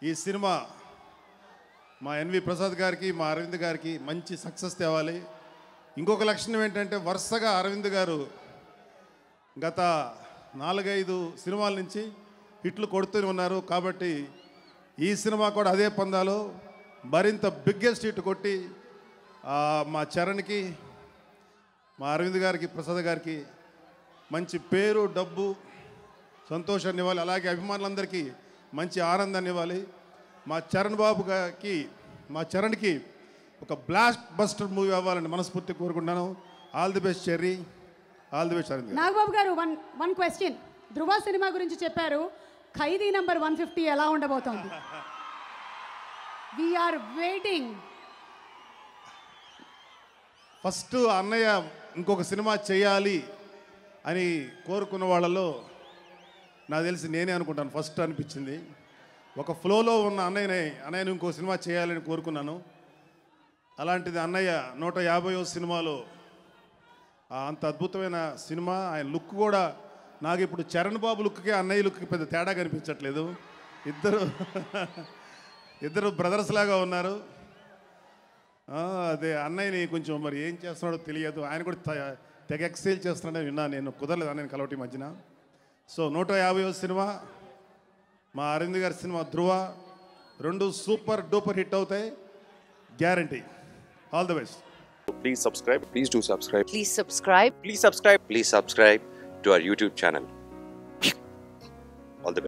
ఈ సినిమా మా ఎన్వి ప్రసాద్ గారికి మా అరవింద్ గారికి మంచి సక్సెస్ తేవాలి. ఇంకొక లక్షణం ఏంటంటే వరుసగా అరవింద్ గారు గత 4-5 సినిమాల నుంచి హిట్లు కొడుతూనే ఉన్నారు. కాబట్టి ఈ సినిమా కూడా అదే పందాలో మరింత బిగ్గెస్ట్ హిట్ కొట్టి మా చరణ్కి, మా అరవింద్ గారికి, ప్రసాద్ గారికి మంచి పేరు, డబ్బు, సంతోషాన్ని ఇవ్వాలి. అలాగే అభిమానులందరికీ మంచి ఆనందాన్ని ఇవ్వాలి. మా చరణ్ బాబు గారికి, మా చరణ్కి ఒక బ్లాస్ట్ బస్టర్ మూవీ అవ్వాలని మనస్ఫూర్తి కోరుకుంటున్నాను. All the best Cherry, all the best Aravind. Nagababu గారు వన్ క్వశ్చన్. ధృవ సినిమా గురించి చెప్పారు. ఖైదీ నంబర్ 150 ఎలా ఉండబోతోంది? We are waiting. ఫస్ట్ అన్నయ్య ఇంకొక సినిమా చేయాలి అని కోరుకున్న వాళ్ళలో నాకు తెలిసి నేనే అనుకుంటాను. ఫస్ట్ అనిపించింది ఒక ఫ్లోలో ఉన్న అన్నయ్యని ఇంకో సినిమా చేయాలని కోరుకున్నాను. అలాంటిది అన్నయ్య 150వ సినిమాలో అంత అద్భుతమైన సినిమా. ఆయన లుక్ కూడా నాకు ఇప్పుడు చరణ్ బాబు లుక్కి అన్నయ్య లుక్కి పెద్ద తేడా కనిపించట్లేదు. ఇద్దరు బ్రదర్స్ లాగా ఉన్నారు. అదే అన్నయ్యని కొంచెం మరి ఏం చేస్తున్నాడో తెలియదు. ఆయన కూడా తెగ ఎక్సైల్ చేస్తున్నాడని విన్నా. నేను కుదరలేదు అన్నయ్యని కలవటి మధ్యన. సో 150వ సినిమా, మా అరవింద్ గారి సినిమా ధృవ, 2 సూపర్ డూపర్ హిట్ అవుతాయి, guarantee. All the best. Please subscribe. Please do subscribe. Please subscribe. Please subscribe. Please subscribe to our YouTube channel. All the best.